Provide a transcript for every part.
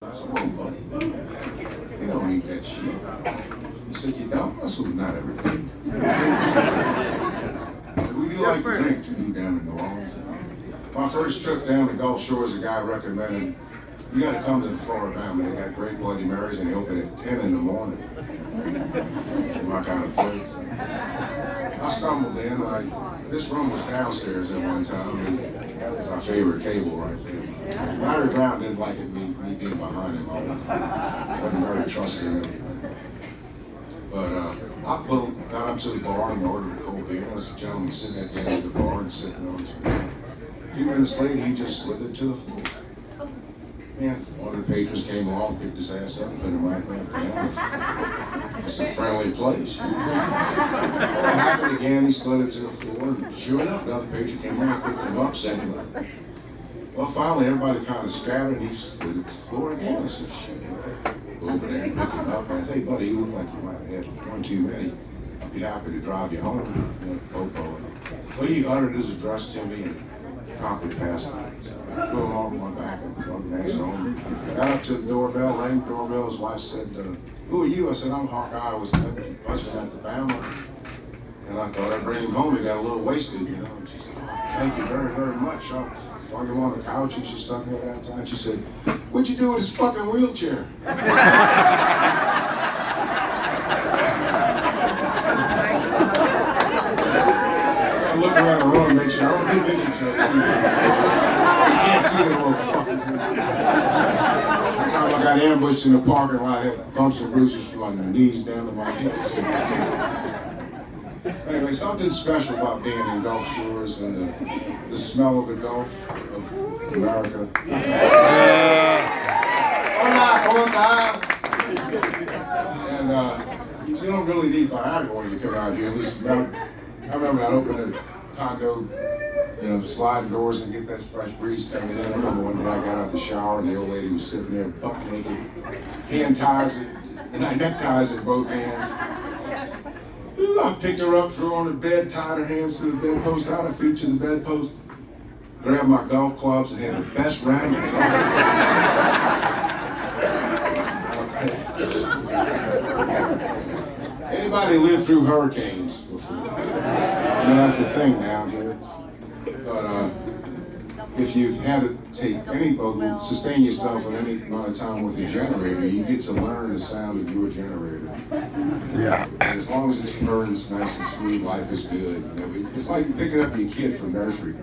I said, "Whoa, buddy, you don't eat that shit." He said, "You don't?" I said, "Not every day." We do like to drink too down in New Orleans. My first trip down to Gulf Shores, a guy recommended, "You got to come to the FloraBama. They got great Bloody Marys and they open at 10 in the morning." My kind of place. I stumbled in. This room was downstairs at one time, and that was our favorite table right there. Larry Brown didn't like it, me being behind him. I wasn't very trusting him. But I got up to the bar and ordered a cold beer. There was a gentleman sitting at the end of the bar and sitting on his beer. A few minutes later, he just slithered to the floor. Yeah, one of the patrons came along, picked his ass up, put him right back down. It's a friendly place. It happened again, he slithered to the floor, and sure enough, another patron came along, picked him up, sent him up. Well, finally, everybody kind of scattered, and he slid to the floor again. I said, "Shit." Go over there and pick him up. And I said, "Hey, buddy, you look like you might have had one too many. I'd be happy to drive you home." Popo. Well, he uttered his address to me and promptly passed me. So I threw him off my back and drove the next home. Got up to the doorbell, rang the doorbell. His wife said, "Who are you?" I said, "I'm Hawkeye. I was husband at the Bama." And I thought I'd bring him home. He got a little wasted, you know. And she said, "Oh, thank you very, very much. I'll flung him on the couch," and she stuck me that time. She said, "What'd you do with his fucking wheelchair?" I look around the room and make sure I don't do vision checks. You can't see the little fucking thing. One time I got ambushed in the parking lot, I had bumps and bruises from my knees down to my hips. Anyway, something special about being in Gulf Shores and the smell of the Gulf of America. Hola. And you don't really need Viagra when you come out here. At least I remember I'd open a condo, sliding doors and get that fresh breeze coming in. I remember one day I got out the shower and the old lady was sitting there buck naked, hand ties and I neckties in both hands. I picked her up, threw her on the bed, tied her hands to the bedpost, tied her feet to the bedpost, grabbed my golf clubs and had the best round. Anybody lived through hurricanes before? That's a thing down here. But if you've had to sustain yourself at any amount of time with a generator, you get to learn the sound of your generator. Yeah. And as long as it burns nice and smooth, life is good. It's like picking up your kid from nursery.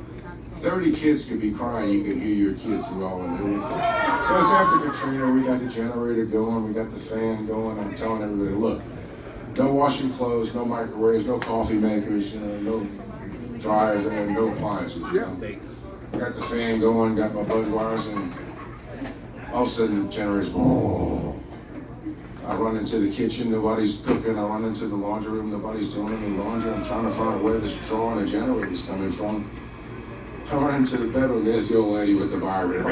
30 kids could be crying, you can hear your kid through all of it. So it's after Katrina, we got the generator going, we got the fan going. I'm telling everybody, look, no washing clothes, no microwaves, no coffee makers, no dryers, and no appliances. I got the fan going, got my buzz wires, and all of a sudden the generator's going. I run into the kitchen, nobody's cooking. I run into the laundry room, nobody's doing any laundry. I'm trying to find out where this drawer on the generator's coming from. I run into the bedroom, there's the old lady with the vibrator.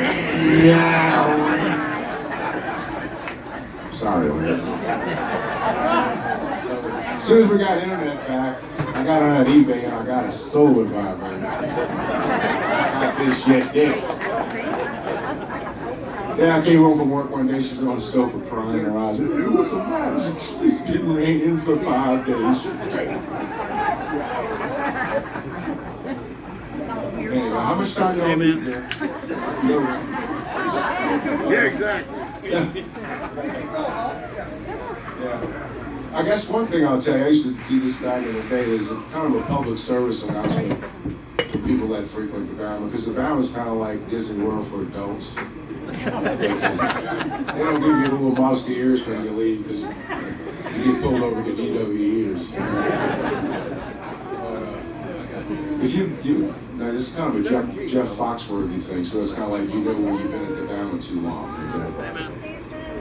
Sorry, old lady. As soon as we got internet back, I got on that eBay and I got a solar vibrator. I got this shit there. Then I came home from work one day, she's on the sofa crying her eyes. What's the matter? It's been raining for 5 days. Anyway, how much time do you need there? Yeah, exactly. Yeah. I guess one thing I'll tell you, I used to do this back in the day, is kind of a public service announcement for people that frequent the Bama, because the Bama is kind of like Disney World for adults. They don't give you little musky ears when you leave, because you get pulled over with EW ears. If now this is kind of a Jeff Foxworthy thing, so it's kind of like when you've been at the Bama too long.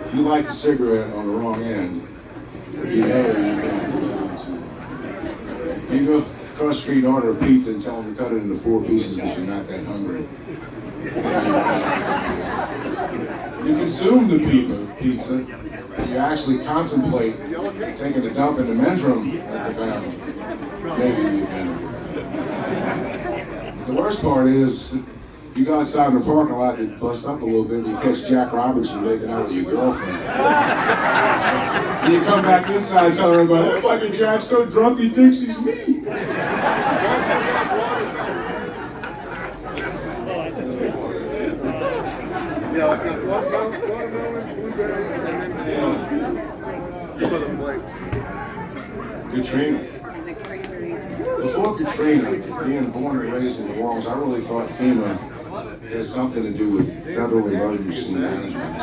If you light the cigarette on the wrong end, you've been at the Bama too long. You go across the street and order a pizza and tell them to cut it into 4 pieces because you're not that hungry. You consume the pizza, and you actually contemplate taking a dump in the men's room at the Bama. Maybe you've been. The worst part is, You go outside in the parking lot and bust up a little bit and you catch Jack Robertson making out with your girlfriend. And you come back inside telling everybody, that fucking Jack's so drunk he thinks he's me. Katrina. Before Katrina, being born and raised in New Orleans, I really thought FEMA has something to do with Federal Emergency Management.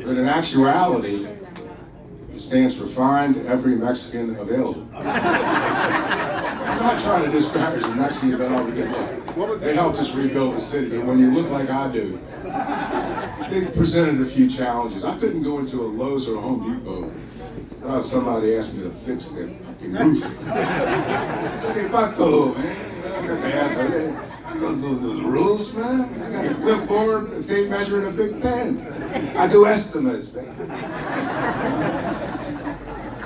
But in actuality, it stands for Find Every Mexican Available. I'm not trying to disparage the Mexicans at all, because they helped us rebuild the city, but when you look like I do, they presented a few challenges. I couldn't go into a Lowe's or a Home Depot. Somebody asked me to fix their fucking roof. I said, "Hey, Pato, man, I got to ask them, I don't do the rules, man. I got a clipboard, a tape measure, and a big pen. I do estimates, man."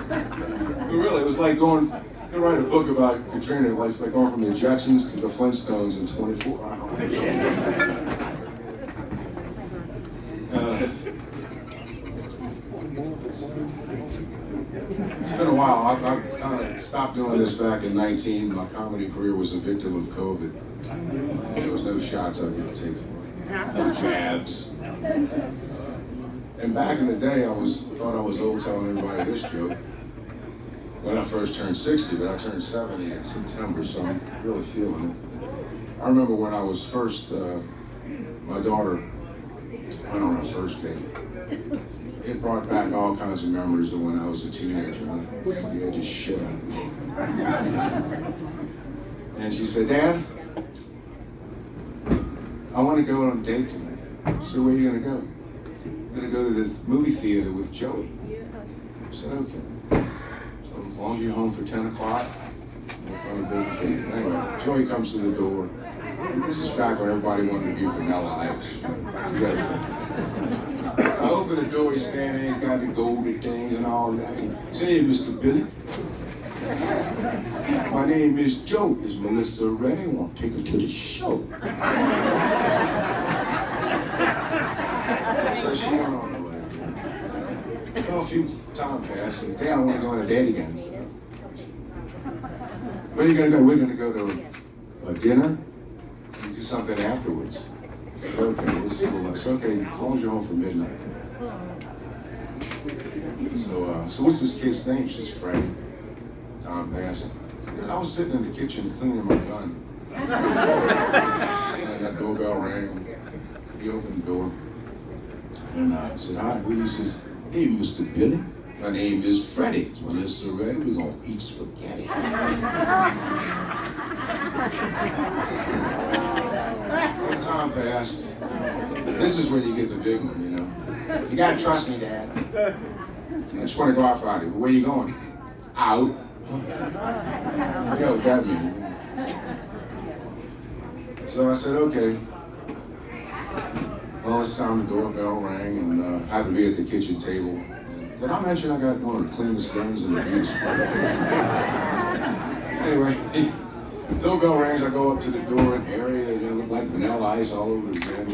But really, it was like going to write a book about Katrina. It was like going from the Jetsons to the Flintstones in 24 hours. It's been a while. I kind of stopped doing this back in 19. My comedy career was a victim of COVID. There was no shots I could take, no jabs. And back in the day, I thought I was old telling everybody this joke when I first turned 60, but I turned 70 in September, so I'm really feeling it. I remember when I was first, my daughter went on her first date. It brought back all kinds of memories of when I was a teenager. I had just shit out of me. And she said, "Dad, I want to go on a date tonight." I said, "Where are you going to go?" "I'm going to go to the movie theater with Joey." I said, "Okay. So as long as you're home for 10 o'clock, we'll find a big date." Anyway, Joey comes to the door. And this is back when everybody wanted to be Vanilla Ice. I open the door, he's standing there, he's got the golden things and all that. He said, "Hey, Mr. Billy. My name is Joe. Is Melissa ready? I want to take her to the show." So she went on her way. Well, a few time passed, and Dad, I want to go on a date again. Where are you going to go? "We're going to go to a dinner and do something afterwards." "Okay, it's okay, as long as you're home for midnight." So what's this kid's name? "She's Freddie." Time passed. I was sitting in the kitchen cleaning my gun. And that doorbell rang. He opened the door. And I said, "Hi, who?" He says, "Hey, Mr. Billy. My name is Freddie. Is Melissa ready? We're going to eat spaghetti." Time passed. This is when you get the big one, you know. "You gotta trust me, Dad. I just want to go out Friday." "Where are you going?" "Out." You know what that means. So I said, "Okay." Well, it's time. The doorbell rang, and I had to be at the kitchen table. Did I mention I got one of the cleanest guns in the beach? Anyway. The doorbell rings, I go up to the door and area, and it looked like Vanilla Ice all over the bed.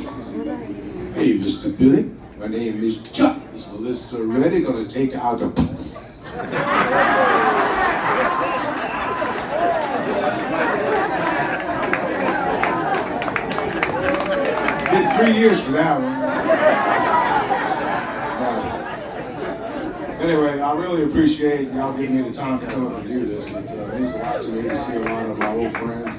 "Hey, Mr. Billy, my name is Chuck. Is Melissa ready? Gonna take out the..." Did 3 years for that one. Anyway, I really appreciate y'all giving me the time to come up and do this. It means a lot to me to see a lot of my old friends.